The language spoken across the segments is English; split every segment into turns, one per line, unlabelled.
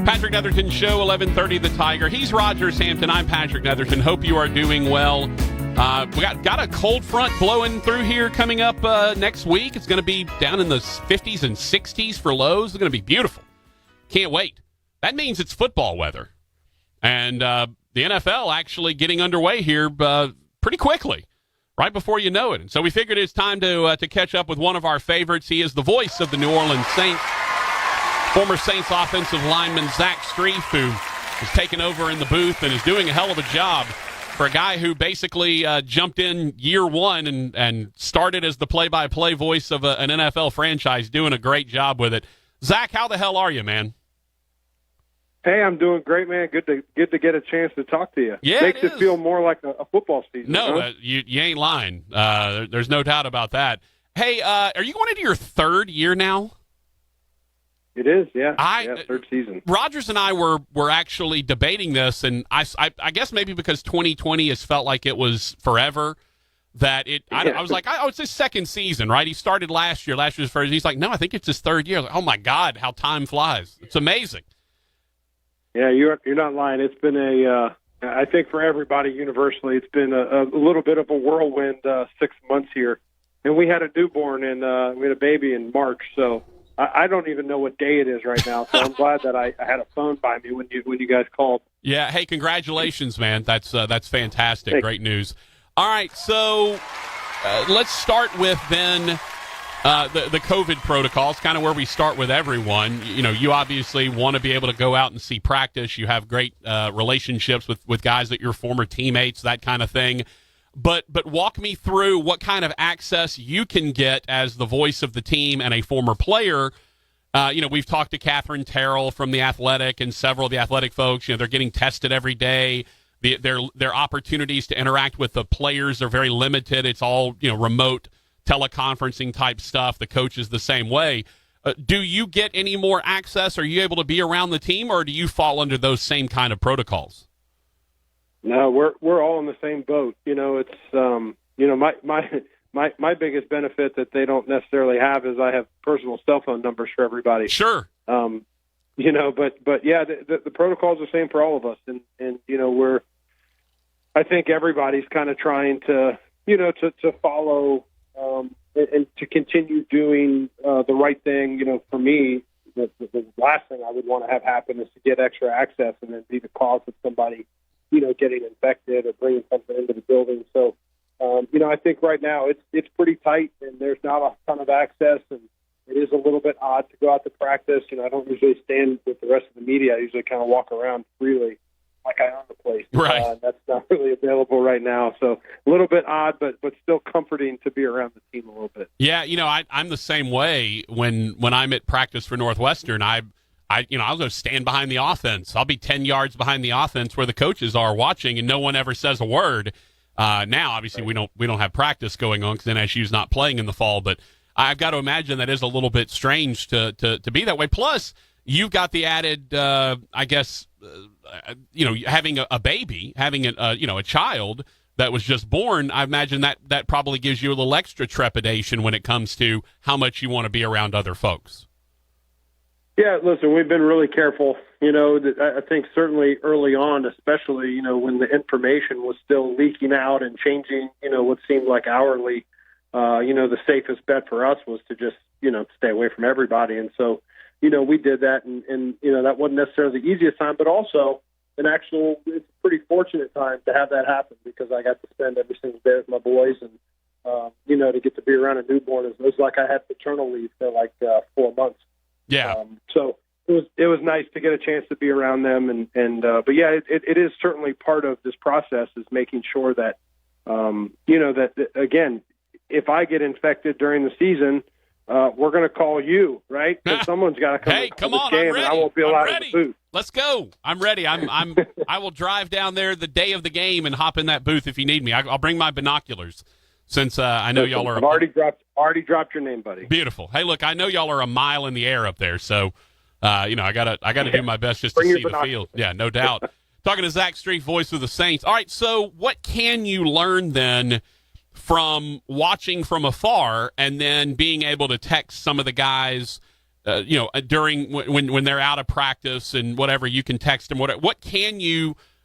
Patrick Netherton Show, 11:30 The Tiger. He's Rogers Hampton. I'm Patrick Netherton. Hope you are doing well. We got a cold front blowing through here coming up next week. It's going to be down in the 50s and 60s for lows. It's going to be beautiful. Can't wait. That means it's football weather. And the NFL actually getting underway here pretty quickly, right before you know it. And so we figured it's time to catch up with one of our favorites. He is the voice of the New Orleans Saints. Former Saints offensive lineman Zach Strief, who has taken over in the booth and is doing a hell of a job for a guy who basically jumped in year one and started as the play-by-play voice of an NFL franchise, doing a great job with it. Zach, how the hell are you, man?
Hey, I'm doing great, man. Good to get a chance to talk to you.
Yeah,
Makes it feel more like a football season.
No,
huh?
You ain't lying. There's no doubt about that. Hey, are you going into your third year now?
It is, yeah. Third season.
Rogers and I were actually debating this, and I guess maybe because 2020 has felt like it was forever, that I was like, it's his second season, right? He started last year. Last year's first. He's like, no, I think it's his third year. Like, oh, my God, how time flies. It's amazing.
Yeah, you're not lying. It's been I think for everybody universally, it's been a little bit of a whirlwind 6 months here. And we had a newborn, and we had a baby in March, so I don't even know what day it is right now, so I'm glad that I had a phone by me when you guys called. Yeah,
hey, congratulations, man. That's fantastic.
Thanks.
Great news. All right, so let's start with then the COVID protocols, kind of where we start with everyone. You know, you obviously want to be able to go out and see practice. You have great relationships with guys that your former teammates, that kind of thing. But walk me through what kind of access you can get as the voice of the team and a former player. We've talked to Catherine Terrell from The Athletic and several of the Athletic folks. You know, they're getting tested every day. Their opportunities to interact with the players are very limited. It's all, remote teleconferencing type stuff. The coach is the same way. Do you get any more access? Are you able to be around the team, or do you fall under those same kind of protocols?
No, we're all in the same boat. It's my biggest benefit that they don't necessarily have is I have personal cell phone numbers for everybody.
Sure.
But yeah, the protocols are the same for all of us, and I think everybody's kind of trying to follow and to continue doing the right thing. For me, the last thing I would want to have happen is to get extra access and then be the cause of somebody getting infected or bringing something into the building. So, I think right now it's pretty tight, and there's not a ton of access, and it is a little bit odd to go out to practice. I don't usually stand with the rest of the media. I usually kind of walk around freely like I own the place.
Right.
That's not really available right now. So a little bit odd, but still comforting to be around the team a little bit.
Yeah, I'm the same way when I'm at practice for Northwestern. I'll go stand behind the offense. I'll be 10 yards behind the offense where the coaches are watching, and no one ever says a word. Now, obviously, we don't have practice going on because NSU's not playing in the fall. But I've got to imagine that is a little bit strange to be that way. Plus, you've got the added, having a baby, having a child that was just born. I imagine that probably gives you a little extra trepidation when it comes to how much you want to be around other folks.
Yeah, listen, we've been really careful. I think certainly early on, especially, when the information was still leaking out and changing, what seemed like hourly, the safest bet for us was to just, stay away from everybody. And so, we did that, and that wasn't necessarily the easiest time, but also it's a pretty fortunate time to have that happen because I got to spend every single day with my boys and, to get to be around a newborn. It was like I had paternal leave for like 4 months.
Yeah.
So it was nice to get a chance to be around them, but yeah, it is certainly part of this process is making sure that, that again, if I get infected during the season, we're going to call you, right? Because someone's got to come.
Hey, come on!
Game,
I'm ready.
And I won't be allowed in the booth.
Let's go! I'm ready. I will drive down there the day of the game and hop in that booth if you need me. I'll bring my binoculars. Since I know y'all are,
I've already dropped your name, buddy.
Beautiful. Hey, look, I know y'all are a mile in the air up there, so I gotta do my best just to see the field. Yeah, no doubt. Talking to Zach Strief, voice of the Saints. All right, so what can you learn then from watching from afar and then being able to text some of the guys during when they're out of practice and whatever, you can text them. What can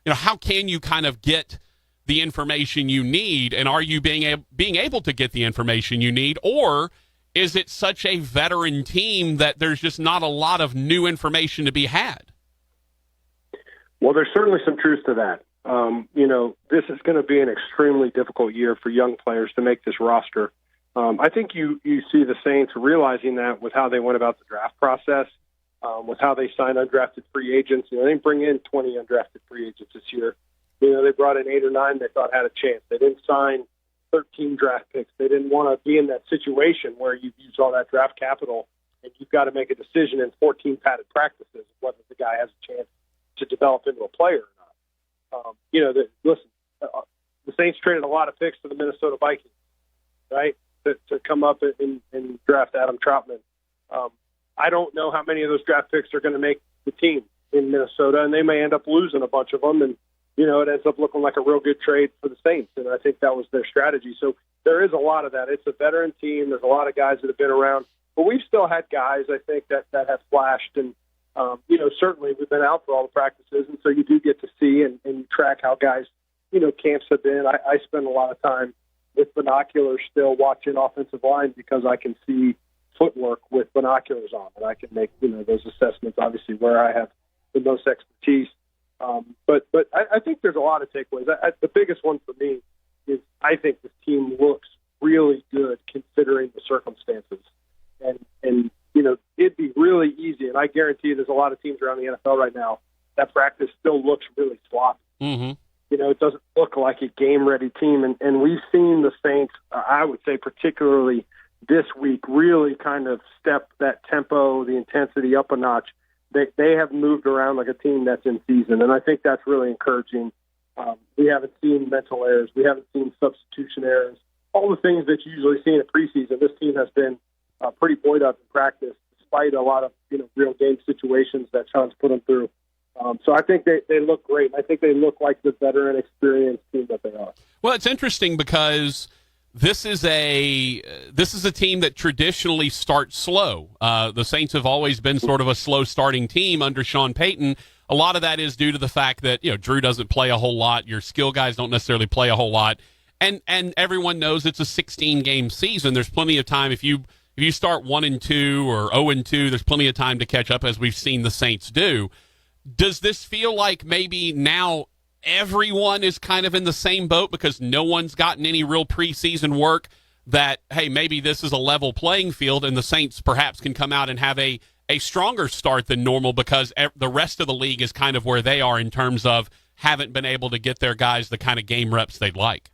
how can you kind of get the information you need, and are you being able to get the information you need, or is it such a veteran team that there's just not a lot of new information to be had?
Well, there's certainly some truth to that. This is going to be an extremely difficult year for young players to make this roster. I think you see the Saints realizing that with how they went about the draft process, with how they signed undrafted free agents. They didn't bring in 20 undrafted free agents this year. They brought in 8 or 9 they thought had a chance. They didn't sign 13 draft picks. They didn't want to be in that situation where you've used all that draft capital and you've got to make a decision in 14 padded practices whether the guy has a chance to develop into a player or not. The Saints traded a lot of picks to the Minnesota Vikings, right, to come up and draft Adam Troutman. I don't know how many of those draft picks are going to make the team in Minnesota, and they may end up losing a bunch of them, and it ends up looking like a real good trade for the Saints, and I think that was their strategy. So there is a lot of that. It's a veteran team. There's a lot of guys that have been around, but we've still had guys, I think, that have flashed, and certainly we've been out for all the practices, and so you do get to see and track how guys, camps have been. I spend a lot of time with binoculars still watching offensive line because I can see footwork with binoculars on, and I can make, those assessments, obviously, where I have the most expertise. But I think there's a lot of takeaways. The biggest one for me is I think this team looks really good considering the circumstances. And it'd be really easy, and I guarantee you there's a lot of teams around the NFL right now that practice still looks really sloppy.
Mm-hmm.
It doesn't look like a game-ready team. And we've seen the Saints, I would say particularly this week, really kind of step that tempo, the intensity up a notch. They have moved around like a team that's in season, and I think that's really encouraging. We haven't seen mental errors. We haven't seen substitution errors. All the things that you usually see in a preseason, this team has been pretty buoyed up in practice, despite a lot of real game situations that Sean's put them through. So I think they look great. I think they look like the veteran, experienced team that they are.
Well, it's interesting because this is a team that traditionally starts slow. The Saints have always been sort of a slow starting team under Sean Payton. A lot of that is due to the fact that Drew doesn't play a whole lot. Your skill guys don't necessarily play a whole lot, and everyone knows it's a 16-game season. There's plenty of time if you start 1-2 or 0-2. There's plenty of time to catch up, as we've seen the Saints do. Does this feel like maybe now everyone is kind of in the same boat because no one's gotten any real preseason work, that, hey, maybe this is a level playing field and the Saints perhaps can come out and have a stronger start than normal because the rest of the league is kind of where they are in terms of haven't been able to get their guys the kind of game reps they'd like?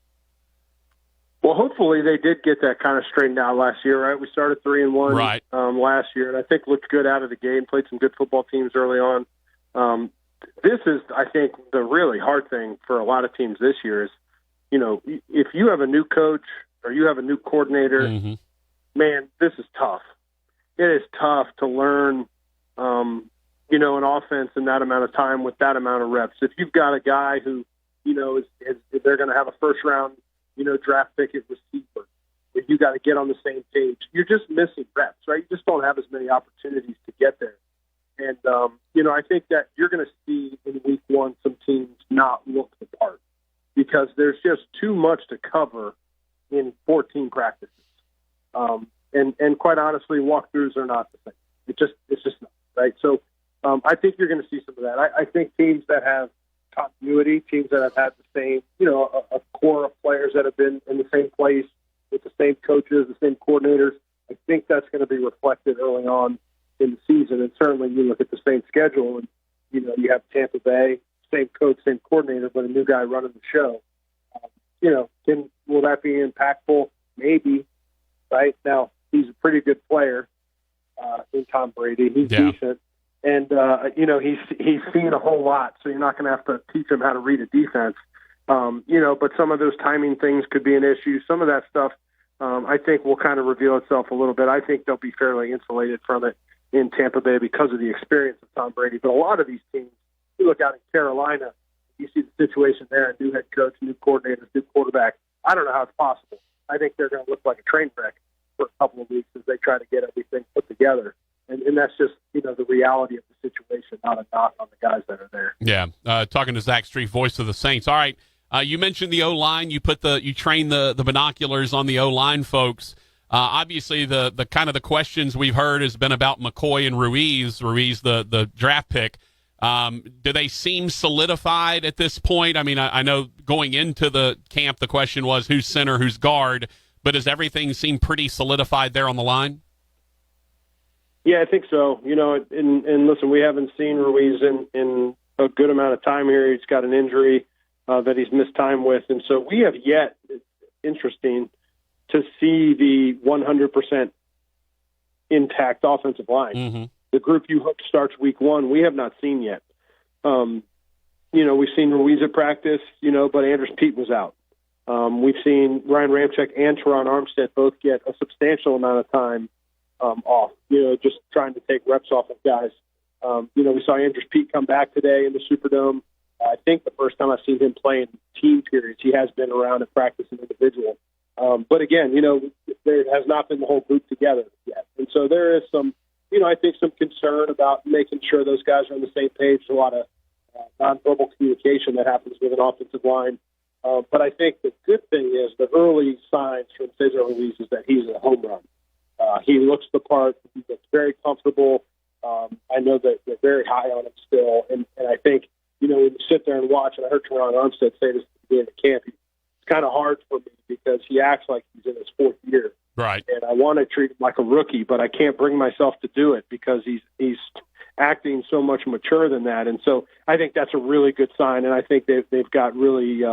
Well, hopefully they did get that kind of straightened out last year, right? We started 3-1
right.
Last year, and I think looked good out of the gate, played some good football teams early on. This is, I think, the really hard thing for a lot of teams this year is, if you have a new coach or you have a new coordinator,
mm-hmm.
man, this is tough. It is tough to learn, an offense in that amount of time with that amount of reps. If you've got a guy who, if they're going to have a first-round, draft pick at receiver, if you got to get on the same page, you're just missing reps, right? You just don't have as many opportunities to get there. And, I think that you're going to see in week one some teams not look the part because there's just too much to cover in 14 practices. And quite honestly, walkthroughs are not the same. It's just not, right? So I think you're going to see some of that. I think teams that have continuity, teams that have had the same, a core of players that have been in the same place with the same coaches, the same coordinators, I think that's going to be reflected early on in the season. And certainly you look at the same schedule and, you have Tampa Bay, same coach, same coordinator, but a new guy running the show. Will that be impactful? Maybe, right? Now, he's a pretty good player in Tom Brady. He's decent. And, he's seen a whole lot, so you're not going to have to teach him how to read a defense. But some of those timing things could be an issue. Some of that stuff, I think, will kind of reveal itself a little bit. I think they'll be fairly insulated from it in Tampa Bay because of the experience of Tom Brady. But a lot of these teams, you look out in Carolina, you see the situation there, new head coach, new coordinators, new quarterback. I don't know how it's possible. I think they're going to look like a train wreck for a couple of weeks as they try to get everything put together. And that's just, the reality of the situation, not a knock on the guys that are there.
Yeah. Talking to Zach Strief, voice of the Saints. All right. You mentioned the O-line. You train the binoculars on the O-line folks. Obviously, the kind of the questions we've heard has been about McCoy and Ruiz, the draft pick. Do they seem solidified at this point? I mean, I know going into the camp, the question was who's center, who's guard, but does everything seem pretty solidified there on the line?
Yeah, I think so. And listen, we haven't seen Ruiz in a good amount of time here. He's got an injury that he's missed time with. And so we have yet, it's interesting, to see the 100% intact offensive line.
Mm-hmm.
The group you hope starts week 1, we have not seen yet. We've seen Ruiz at practice, but Anders Pete was out. We've seen Ryan Ramczyk and Teron Armstead both get a substantial amount of time off, just trying to take reps off of guys. We saw Anders Pete come back today in the Superdome. I think the first time I've seen him play in team periods. He has been around and practiced an individual. But again, there has not been the whole group together yet. And so there is some, I think some concern about making sure those guys are on the same page. There's a lot of nonverbal communication that happens with an offensive line. But I think the good thing is the early signs from Cesar Ruiz is that he's a home run. He looks the part. He looks very comfortable. I know that they're very high on him still. And I think, when you sit there and watch, and I heard Teron Armstead say this at the beginning of camp, it's kind of hard for me because he acts like he's in his 4th year.
Right.
And I want to treat him like a rookie, but I can't bring myself to do it because he's acting so much mature than that. And so I think that's a really good sign. And I think they've got really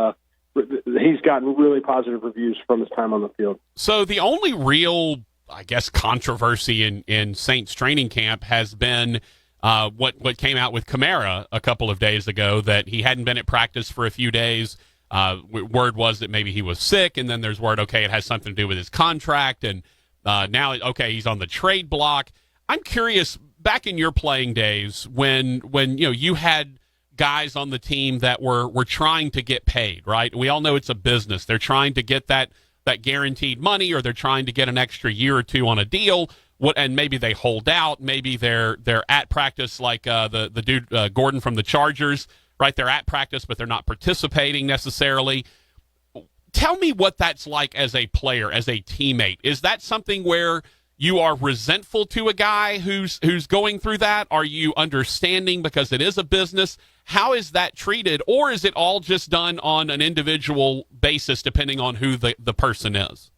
he's gotten really positive reviews from his time on the field.
So the only real, I guess, controversy in Saints training camp has been what came out with Kamara a couple of days ago, that he hadn't been at practice for a few days. Word was that maybe he was sick, and then there's word, okay, it has something to do with his contract, and now, okay, he's on the trade block. I'm curious, back in your playing days when you had guys on the team that were trying to get paid, right? We all know it's a business. They're trying to get that guaranteed money, or they're trying to get an extra year or two on a deal. And maybe they hold out. Maybe they're at practice, like the dude Gordon from the Chargers, right? They're at practice, but they're not participating necessarily. Tell me what that's like as a player, as a teammate. Is that something where you are resentful to a guy who's going through that? Are you understanding because it is a business? How is that treated? Or is it all just done on an individual basis depending on who the person is?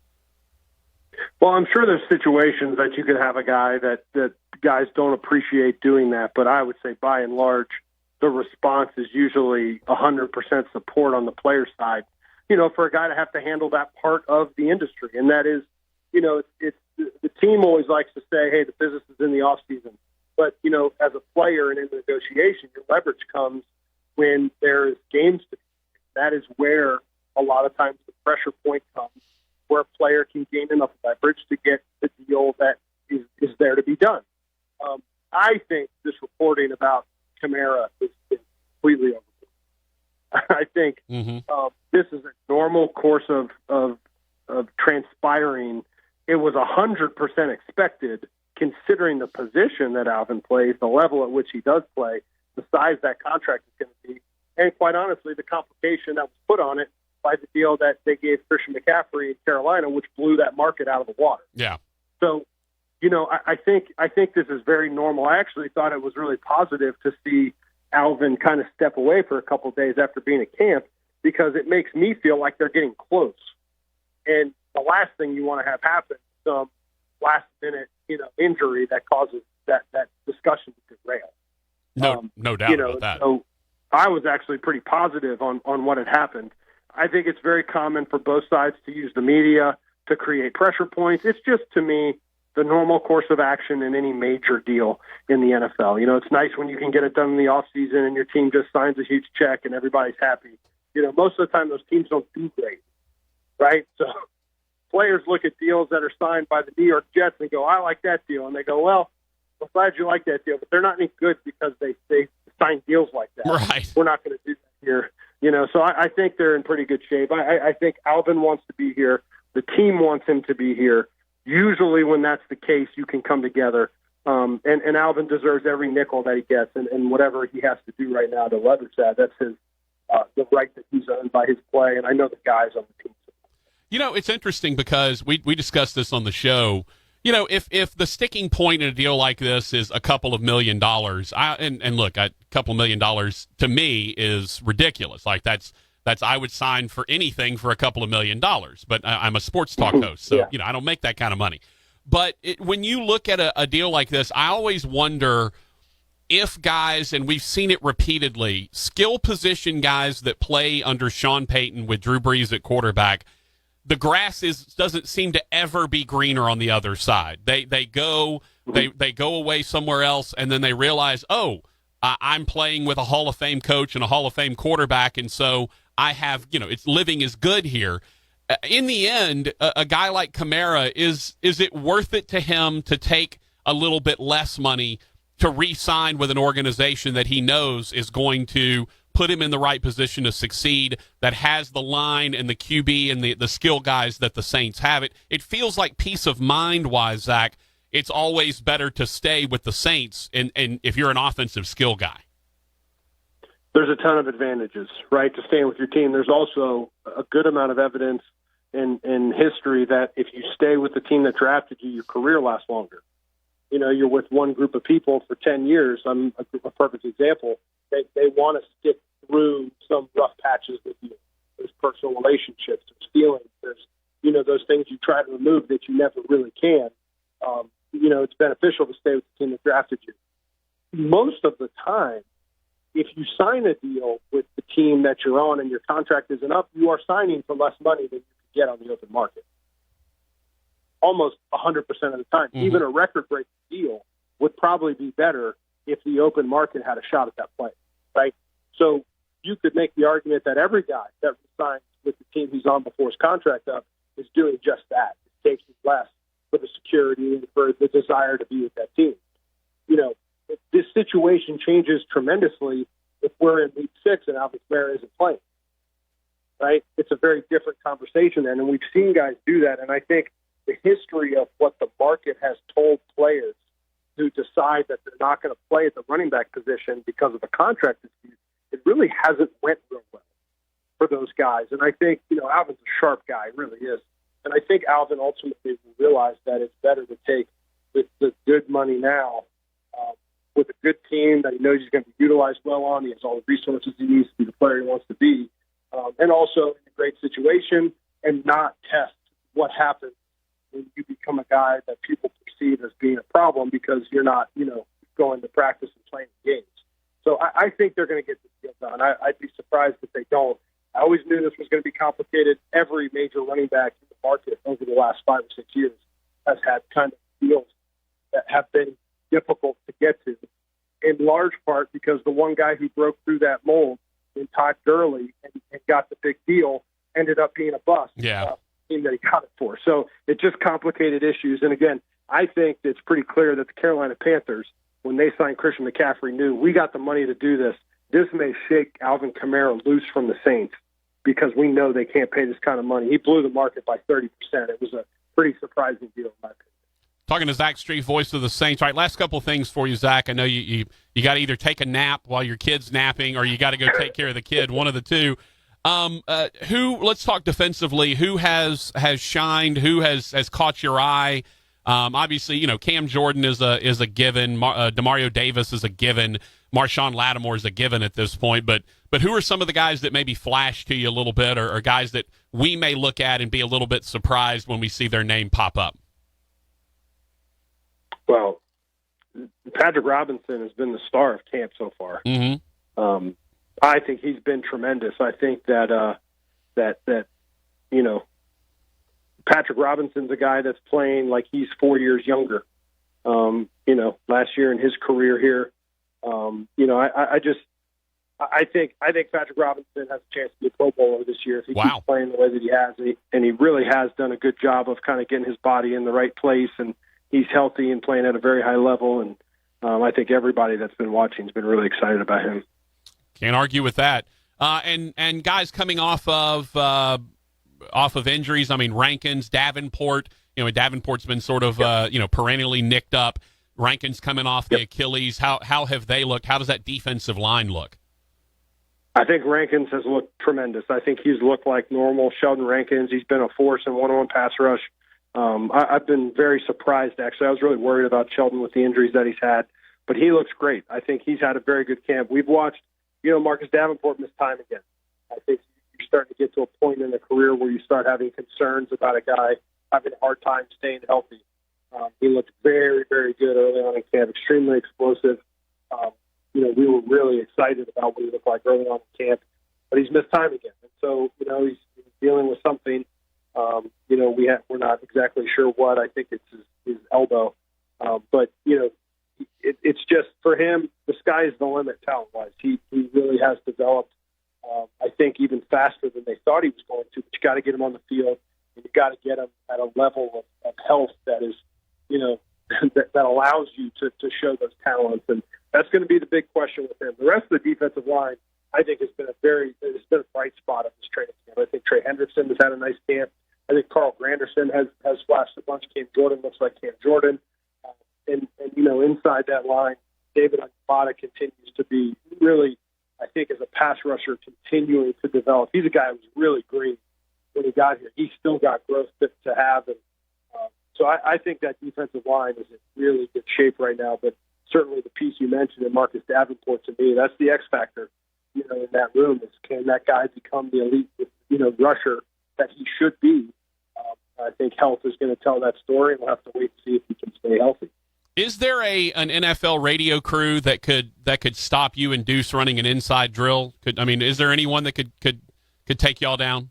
Well, I'm sure there's situations that you could have a guy that guys don't appreciate doing that, but I would say by and large, the response is usually 100% support on the player side, for a guy to have to handle that part of the industry. And that is, it's the team always likes to say, hey, the business is in the off season. But, as a player and in the negotiation, your leverage comes when there's games to play. That is where a lot of times the pressure point comes, where a player can gain enough leverage to get the deal that is there to be done. I think this reporting about Kamara is completely overboard. I think this is a normal course of transpiring. It was 100% expected, considering the position that Alvin plays, the level at which he does play, the size that contract is going to be, and quite honestly, the complication that was put on it by the deal that they gave Christian McCaffrey in Carolina, which blew that market out of the water.
Yeah.
So, I think this is very normal. I actually thought it was really positive to see Alvin kind of step away for a couple of days after being at camp, because it makes me feel like they're getting close. And the last thing you want to have happen is some last-minute, injury that causes that discussion to derail.
No doubt about that.
So I was actually pretty positive on what had happened. I think it's very common for both sides to use the media to create pressure points. It's just, to me, the normal course of action in any major deal in the NFL. It's nice when you can get it done in the offseason and your team just signs a huge check and everybody's happy. Most of the time those teams don't do great, right? So players look at deals that are signed by the New York Jets and go, I like that deal. And they go, well, I'm glad you like that deal, but they're not any good because they sign deals like that.
Right.
We're not going to do that here. So I think they're in pretty good shape. I think Alvin wants to be here. The team wants him to be here. Usually when that's the case, you can come together. And Alvin deserves every nickel that he gets, and whatever he has to do right now to leverage that, that's his the right that he's earned by his play. And I know the guys on the team.
It's interesting because we discussed this on the show. If the sticking point in a deal like this is a couple of $1 million, and look, a couple of $1 million to me is ridiculous. Like that's I would sign for anything for a couple of $1 million. But I'm a sports talk host, so
yeah.
I don't make that kind of money. But when you look at a deal like this, I always wonder if guys, and we've seen it repeatedly, skill position guys that play under Sean Payton with Drew Brees at quarterback, the grass doesn't seem to ever be greener on the other side. They go away somewhere else, and then they realize, I'm playing with a Hall of Fame coach and a Hall of Fame quarterback, and so I have, it's living is good here. In the end, a guy like Kamara, is it worth it to him to take a little bit less money to re-sign with an organization that he knows is going to put him in the right position to succeed, that has the line and the QB and the skill guys that the Saints have? It feels like peace of mind-wise, Zach, it's always better to stay with the Saints and if you're an offensive skill guy.
There's a ton of advantages, right, to staying with your team. There's also a good amount of evidence in history that if you stay with the team that drafted you, your career lasts longer. You're with one group of people for 10 years. I'm a perfect example. They want to stick through some rough patches with you. There's personal relationships, there's feelings, there's, those things you try to remove that you never really can. It's beneficial to stay with the team that drafted you. Most of the time, if you sign a deal with the team that you're on and your contract isn't up, you are signing for less money than you could get on the open market. Almost 100% of the time. Mm-hmm. Even a record-breaking deal would probably be better if the open market had a shot at that play, right? So you could make the argument that every guy that signs with the team he's on before his contract up is doing just that. It takes less for the security and for the desire to be with that team. This situation changes tremendously if we're in week 6 and Alvin Kamara isn't playing, right? It's a very different conversation then, and we've seen guys do that, and I think the history of what the market has told players who decide that they're not going to play at the running back position because of a contract dispute, it really hasn't went real well for those guys. And I think, Alvin's a sharp guy, really is. And I think Alvin ultimately will realize that it's better to take the good money now with a good team that he knows he's going to be utilized well on. He has all the resources he needs to be the player he wants to be. And also in a great situation and not test what happens when you become a guy that people perceive as being a problem because you're not, going to practice and playing games. So I think they're going to get this deal done. I'd be surprised if they don't. I always knew this was going to be complicated. Every major running back in the market over the last 5 or 6 years has had kind of deals that have been difficult to get to, in large part because the one guy who broke through that mold in Todd Gurley and got the big deal ended up being a bust.
Yeah.
Team that he got it for. So it just complicated issues. And again, I think it's pretty clear that the Carolina Panthers, when they signed Christian McCaffrey, knew we got the money to do this. This may shake Alvin Kamara loose from the Saints because we know they can't pay this kind of money. He blew the market by 30%. It was a pretty surprising deal in my opinion.
Talking to Zach Strief, voice of the Saints. All right, last couple of things for you, Zach. I know you got to either take a nap while your kid's napping or you got to go take care of the kid, one of the two. Let's talk defensively. Who has shined? Who has caught your eye? Obviously, Cam Jordan is a given. Demario Davis is a given. Marshawn Lattimore is a given at this point. But who are some of the guys that maybe flash to you a little bit, or guys that we may look at and be a little bit surprised when we see their name pop up?
Well, Patrick Robinson has been the star of camp so far.
Mm-hmm.
I think he's been tremendous. I think that Patrick Robinson's a guy that's playing like he's 4 years younger. Last year in his career here, I think Patrick Robinson has a chance to be a Pro Bowler this year if he keeps playing the way that he has, and he really has done a good job of kind of getting his body in the right place, and he's healthy and playing at a very high level. And I think everybody that's been watching has been really excited about him.
Can't argue with that. And guys coming off of injuries. I mean, Rankins, Davenport. Davenport's been sort of perennially nicked up. Rankin's coming off the Achilles. How have they looked? How does that defensive line look?
I think Rankins has looked tremendous. I think he's looked like normal Sheldon Rankins. He's been a force in one-on-one pass rush. I've been very surprised, actually. I was really worried about Sheldon with the injuries that he's had, but he looks great. I think he's had a very good camp. We've watched, Marcus Davenport miss time again. I think you're starting to get to a point in the career where you start having concerns about a guy having a hard time staying healthy. He looked very, very good early on in camp, extremely explosive. We were really excited about what he looked like early on in camp, but he's missed time again. And so, he's dealing with something. We're not exactly sure what. I think it's his elbow. But it's just, for him, the sky is the limit talent-wise. He really has developed, I think, even faster than they thought he was going to. But you got to get him on the field, and you got to get him at a level of health that is, that allows you to show those talents. And that's going to be the big question with him. The rest of the defensive line, I think, has been a bright spot of this training camp. I think Trey Hendrickson has had a nice camp. I think Carl Granderson has flashed a bunch. Cam Jordan looks like Cam Jordan. And inside that line, David Onyemata continues to be really, I think, as a pass rusher, continuing to develop. He's a guy who was really green when he got here. He's still got growth to have. And so I think that defensive line is in really good shape right now. But certainly the piece you mentioned in Marcus Davenport, to me, that's the X factor, in that room. Is can that guy become the elite, rusher that he should be? I think health is going to tell that story, and we'll have to wait and see if he can stay healthy.
Is there an NFL radio crew that could stop you and Deuce running an inside drill? Is there anyone that could take y'all down?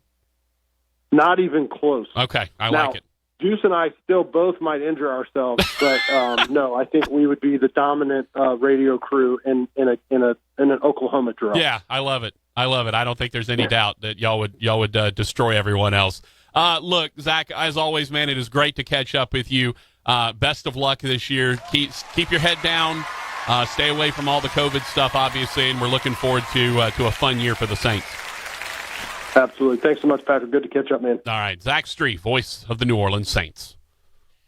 Not even close.
Okay, I
now,
like it.
Deuce and I still both might injure ourselves, but no, I think we would be the dominant radio crew in an Oklahoma drill.
Yeah, I love it. I don't think there's any doubt that y'all would destroy everyone else. Look, Zach, as always, man, it is great to catch up with you. Best of luck this year. Keep your head down. Stay away from all the COVID stuff, obviously, and we're looking forward to a fun year for the Saints.
Absolutely. Thanks so much, Patrick. Good to catch up, man.
All right. Zach Strief, voice of the New Orleans Saints.